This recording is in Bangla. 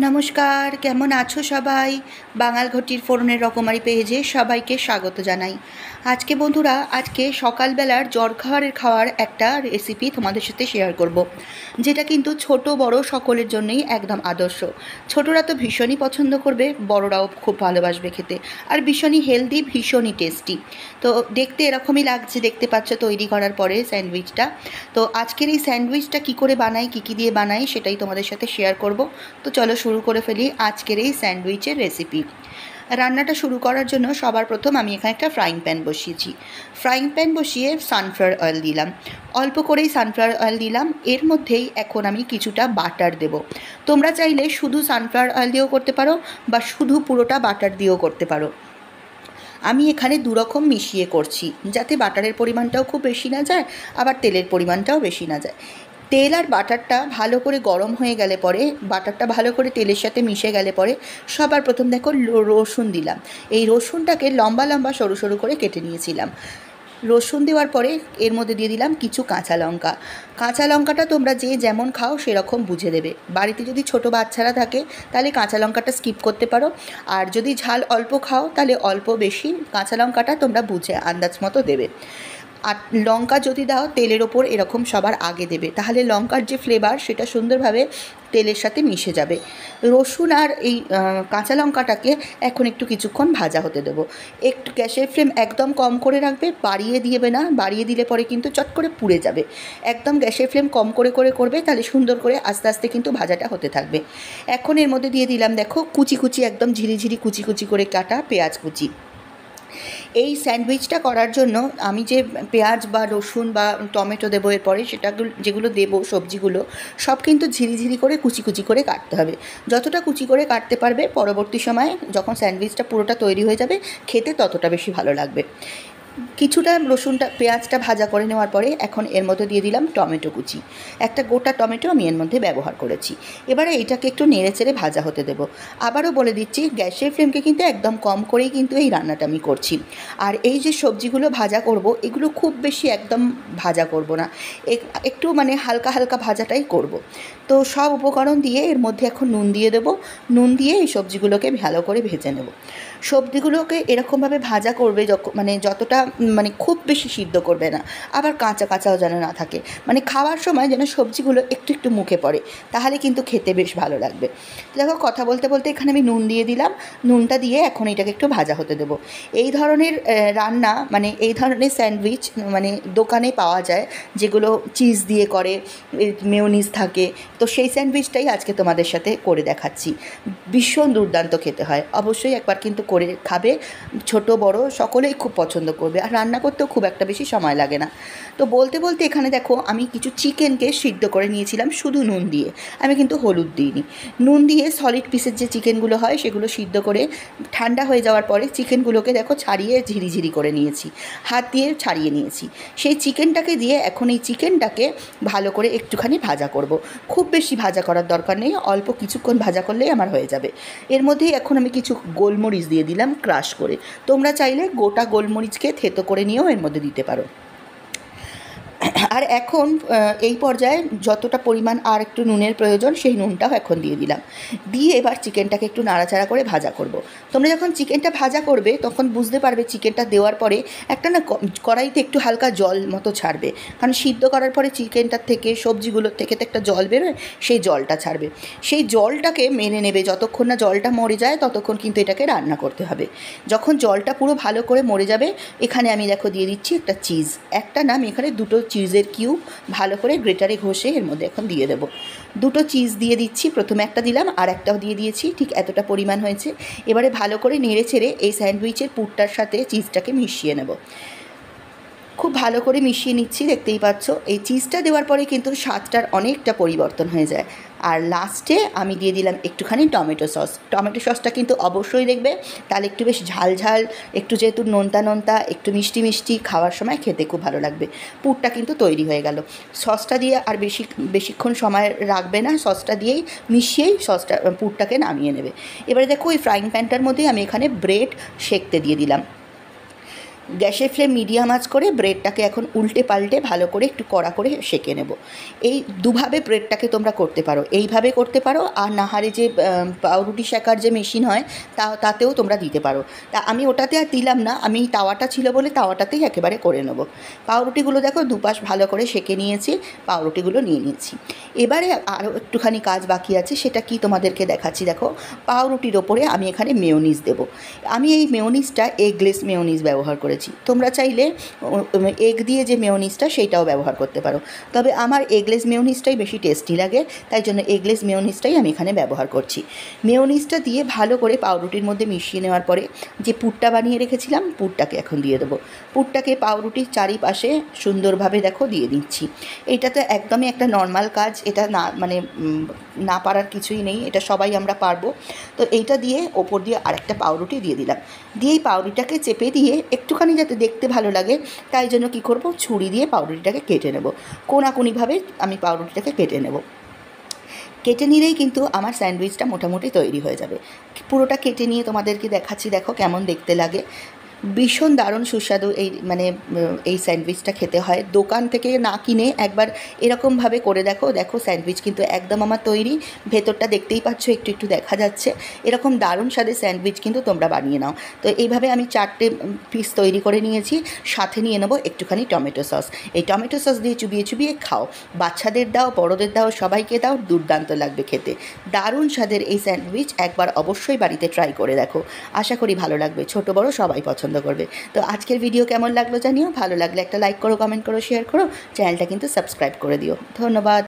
নমস্কার, কেমন আছো সবাই? বাঙাল ঘটির ফোড়নের রকমারি পেজে সবাইকে স্বাগত জানাই। আজকে বন্ধুরা, সকালবেলার খাওয়ার একটা রেসিপি তোমাদের সাথে শেয়ার করব, যেটা কিন্তু ছোট বড় সকলের জন্যই একদম আদর্শ। ছোটরা তো ভীষণই পছন্দ করবে, বড়রাও খুব ভালোবাসবে খেতে, আর ভীষণই হেলদি, ভীষণই টেস্টি। তো দেখতে এরকমই লাগছে, দেখতে পাচ্ছ তৈরি করার পরে স্যান্ডউইচটা। তো আজকের এই স্যান্ডউইচটা কী করে বানাই, কী দিয়ে বানাই, সেটাই তোমাদের সাথে শেয়ার করব। তো চলো শুরু করে ফেলি আজকের এই স্যান্ডউইচের রেসিপি। রান্নাটা শুরু করার জন্য সবার প্রথম আমি এখানে একটা ফ্রাইং প্যান বসিয়েছি। ফ্রাইং প্যান বসিয়ে সানফ্লাওয়ার অয়েল দিলাম, অল্প করেই সানফ্লাওয়ার অয়েল দিলাম। এর মধ্যেই এখন আমি কিছুটা বাটার দেব। তোমরা চাইলে শুধু সানফ্লাওয়ার অয়েল দিয়েও করতে পারো, বা শুধু পুরোটা বাটার দিয়েও করতে পারো। আমি এখানে দুরকম মিশিয়ে করছি, যাতে বাটারের পরিমাণটাও খুব বেশি না যায়, আবার তেলের পরিমাণটাও বেশি না যায়। তেল আর বাটারটা ভালো করে গরম হয়ে গেলে পরে, বাটারটা ভালো করে তেলের সাথে মিশে গেলে পরে, সবার প্রথম দেখো রসুন দিলাম। এই রসুনটাকে লম্বা লম্বা সরু সরু করে কেটে নিয়েছিলাম। রসুন দেওয়ার পরে এর মধ্যে দিয়ে দিলাম কিছু কাঁচা লঙ্কা। কাঁচা লঙ্কাটা তোমরা যে যেমন খাও সেরকম বুঝে দেবে। বাড়িতে যদি ছোট বাচ্চারা থাকে তাহলে কাঁচা লঙ্কাটা স্কিপ করতে পারো, আর যদি ঝাল অল্প খাও তাহলে অল্প বেশি কাঁচা লঙ্কাটা তোমরা বুঝে আন্দাজ মতো দেবে। আর লঙ্কা যদি দাও তেলের ওপর এরকম সবার আগে দেবে, তাহলে লঙ্কার যে ফ্লেভার সেটা সুন্দরভাবে তেলের সাথে মিশে যাবে। রসুন আর এই কাঁচা লঙ্কাটাকে এখন একটু কিছুক্ষণ ভাজা হতে দেবো। একটু গ্যাসের ফ্লেম একদম কম করে রাখবে, বাড়িয়ে দিবে না, বাড়িয়ে দিলে পরে কিন্তু চট করে পুড়ে যাবে। একদম গ্যাসের ফ্লেম কম করে করবে, তাহলে সুন্দর করে আস্তে আস্তে কিন্তু ভাজাটা হতে থাকবে। এখন এর মধ্যে দিয়ে দিলাম দেখো কুচি কুচি, একদম ঝিরিঝিরি কুচি কুচি করে কাটা পেঁয়াজ কুচি। এই স্যান্ডউইচটা করার জন্য আমি যে পেঁয়াজ বা রসুন বা টমেটো দেবো এরপরে, যেগুলো দেবো সবজিগুলো সব কিন্তু ঝিরিঝিরি করে কুচি কুচি করে কাটতে হবে। যতটা কুচি করে কাটতে পারবে, পরবর্তী সময়ে যখন স্যান্ডউইচটা পুরোটা তৈরি হয়ে যাবে, খেতে ততটা বেশি ভালো লাগবে। কিছুটা রসুনটা পেঁয়াজটা ভাজা করে নেওয়ার পরে এখন এর মধ্যে দিয়ে দিলাম টমেটো কুচি। একটা গোটা টমেটো আমি এর মধ্যে ব্যবহার করেছি। এবারে এটাকে একটু নেড়ে চেড়ে ভাজা হতে দেব। আবারও বলে দিচ্ছি, গ্যাসের ফ্লেমকে কিন্তু একদম কম করেই কিন্তু এই রান্নাটা আমি করছি। আর এই যে সবজিগুলো ভাজা করব, এগুলো খুব বেশি একদম ভাজা করব না, একটু মানে হালকা হালকা ভাজাটাই করব। তো সব উপকরণ দিয়ে এর মধ্যে এখন নুন দিয়ে দেবো। নুন দিয়ে এই সবজিগুলোকে ভালো করে ভেজে নেব। সবজিগুলোকে এরকমভাবে ভাজা করবে মানে যতটা, মানে খুব বেশি সিদ্ধ করবে না, আবার কাঁচা কাঁচাও যেন না থাকে, মানে খাওয়ার সময় যেন সবজিগুলো একটু একটু মুখে পড়ে, তাহলে কিন্তু খেতে বেশ ভালো লাগবে। দেখো কথা বলতে বলতে এখানে আমি নুন দিয়ে দিলাম। নুনটা দিয়ে এখন এটাকে একটু ভাজা হতে দেবো। এই ধরনের রান্না, মানে এই ধরনের স্যান্ডউইচ মানে দোকানে পাওয়া যায়, যেগুলো চিজ দিয়ে করে, মেয়োনিজ থাকে। তো সেই স্যান্ডউইচটাই আজকে তোমাদের সাথে করে দেখাচ্ছি। ভীষণ দুর্দান্ত খেতে হয়, অবশ্যই একবার কিন্তু করে খাবে। ছোট বড় সকলেই খুব পছন্দ করবে, আর রান্না করতেও খুব একটা বেশি সময় লাগে না। তো বলতে বলতে এখানে দেখো আমি কিছু চিকেনকে সিদ্ধ করে নিয়েছিলাম শুধু নুন দিয়ে, আমি কিন্তু হলুদ দিইনি। নুন দিয়ে সলিড পিসের যে চিকেনগুলো হয় সেগুলো সিদ্ধ করে ঠান্ডা হয়ে যাওয়ার পরে চিকেনগুলোকে দেখো ছাড়িয়ে ঝিরিঝিরি করে নিয়েছি, হাত দিয়ে ছাড়িয়ে নিয়েছি। সেই চিকেনটাকে দিয়ে এখন এই চিকেনটাকে ভালো করে একটুখানি ভাজা করব। খুব বেশি ভাজা করার দরকার নেই, অল্প কিছুক্ষণ ভাজা করলেই আমার হয়ে যাবে। এর মধ্যেই এখন আমি কিছু গোলমরিচ দিয়ে দিলাম ক্রাশ করে। তোমরা চাইলে গোটা গোলমরিচকে থেতো করে নিয়েও এর মধ্যে দিতে পারো। আর এখন এই পর্যায়ে যতটা পরিমাণ আর একটু নুনের প্রয়োজন, সেই নুনটাও এখন দিয়ে দিলাম। দিয়ে এবার চিকেনটাকে একটু নাড়াচাড়া করে ভাজা করব। তোমরা যখন চিকেনটা ভাজা করবে তখন বুঝতে পারবে চিকেনটা দেওয়ার পরে একটা না কড়াইতে একটু হালকা জল মতো ছাড়বে, কারণ সিদ্ধ করার পরে চিকেনটার থেকে, সবজিগুলোর থেকে তো একটা জল বেরোয়, সেই জলটা ছাড়বে। সেই জলটাকে মেনে নেবে, যতক্ষণ না জলটা মরে যায় ততক্ষণ কিন্তু এটাকে রান্না করতে হবে। যখন জলটা পুরো ভালো করে মরে যাবে, এখানে আমি দেখো দিয়ে দিচ্ছি একটা চিজ। একটা না, আমি এখানে দুটো চিজের কিউব ভালো করে গ্রেটারে ঘষে এর মধ্যে এখন দিয়ে দেবো। দুটো চিজ দিয়ে দিচ্ছি, প্রথমে একটা দিলাম আর একটাও দিয়ে দিয়েছি, ঠিক এতটা পরিমাণ হয়েছে। এবারে ভালো করে নেড়ে ছেড়ে এই স্যান্ডউইচের পুরটার সাথে চিজটাকে মিশিয়ে নেব। খুব ভালো করে মিশিয়ে নিচ্ছি, দেখতেই পাচ্ছ। এই চিজটা দেওয়ার পরে কিন্তু স্বাদটার অনেকটা পরিবর্তন হয়ে যায়। আর লাস্টে আমি দিয়ে দিলাম একটুখানি টমেটো সস। টমেটো সসটা কিন্তু অবশ্যই দেখবে, তাহলে একটু বেশ ঝাল ঝাল, একটু যেহেতু নোনতা নোনতা, একটু মিষ্টি মিষ্টি, খাওয়ার সময় খেতে খুব ভালো লাগবে। পুরটা কিন্তু তৈরি হয়ে গেল। সসটা দিয়ে আর বেশিক্ষণ সময় রাখবে না, সসটা দিয়েই মিশিয়েই পুরটাকে নামিয়ে নেবে। এবারে দেখো ওই ফ্রাইং প্যানটার মধ্যেই আমি এখানে ব্রেড সেঁকতে দিয়ে দিলাম। গ্যাসের ফ্লেম মিডিয়াম আঁচ করে ব্রেডটাকে এখন উল্টে পাল্টে ভালো করে একটু কড়া করে সেঁকে নেব। এই দুভাবে ব্রেডটাকে তোমরা করতে পারো, এইভাবে করতে পারো, আর নাহারে যে পাউরুটি শেকার যে মেশিন হয় তাতেও তোমরা দিতে পারো। তা আমি ওটাতে আর দিলাম না, আমি তাওয়াটা ছিল বলে তাওয়াটাতেই একেবারে করে নেব। পাউরুটিগুলো দেখো দুপাশ ভালো করে সেঁকে নিয়েছি, পাউরুটিগুলো নিয়ে নিয়েছি। এবারে আরও একটুখানি কাজ বাকি আছে, সেটা কি তোমাদেরকে দেখাচ্ছি। দেখো পাউরুটির ওপরে আমি এখানে মেয়োনিজ দেবো। আমি এই মেয়োনিজটা এগলেস মেয়োনিজ ব্যবহার করেছি, তোমরা চাইলে এগ দিয়ে যে মেয়োনিজটা সেইটাও ব্যবহার করতে পারো, তবে আমার এগলেস মেয়োনিজটাই বেশি টেস্টি লাগে, তাই জন্য এগলেস মেয়োনিজটাই আমি এখানে ব্যবহার করছি। মেয়োনিজটা দিয়ে ভালো করে পাউরুটির মধ্যে মিশিয়ে নেওয়ার পরে যে পুরটা বানিয়ে রেখেছিলাম পুরটাকে এখন দিয়ে দেবো। পুরটাকে পাউরুটির চারিপাশে সুন্দরভাবে দেখো দিয়ে দিচ্ছি। এটা তো একদমই একটা নর্মাল কাজ, এটা না মানে না পারার কিছুই নেই, এটা সবাই আমরা পারবো। তো এইটা দিয়ে ওপর দিয়ে আরেকটা পাউরুটি দিয়ে দিলাম, দিয়ে এই পাউরুটিটাকে চেপে দিয়ে একটুখানি যাতে দেখতে ভালো লাগে তাই জন্য কী করব, ছুরি দিয়ে পাউরুটিটাকে কেটে নেব। কোনাকুনিভাবে আমি পাউরুটিটাকে কেটে নেব। কেটে নিলেই কিন্তু আমার স্যান্ডউইচটা মোটামুটি তৈরি হয়ে যাবে। পুরোটা কেটে নিয়ে তোমাদেরকে দেখাচ্ছি, দেখো কেমন দেখতে লাগে। ভীষণ দারুণ সুস্বাদু এই স্যান্ডউইচটা খেতে হয়। দোকান থেকে না কিনে একবার এরকমভাবে করে দেখো, দেখো স্যান্ডউইচ কিন্তু একদম আমার তৈরি। ভেতরটা দেখতেই পাচ্ছ, একটু একটু দেখা যাচ্ছে। এরকম দারুণ স্বাদের স্যান্ডউইচ কিন্তু তোমরা বানিয়ে নাও। তো এইভাবে আমি 4টে পিস তৈরি করে নিয়েছি, সাথে নিয়ে নেবো একটুখানি টমেটো সস। এই টমেটো সস দিয়ে চুবিয়ে চুবিয়ে খাও, বাচ্চাদের দাও, বড়দের দাও, সবাইকে দাও, দুর্দান্ত লাগবে খেতে। দারুণ স্বাদের এই স্যান্ডউইচ একবার অবশ্যই বাড়িতে ট্রাই করে দেখো, আশা করি ভালো লাগবে, ছোট বড় সবাই পছন্দ করবে। তো আজকের ভিডিও কেমন লাগলো জানিও, ভালো লাগলে একটা লাইক করো, কমেন্ট করো, শেয়ার করো, চ্যানেলটা কিন্তু সাবস্ক্রাইব করে দিও। ধন্যবাদ।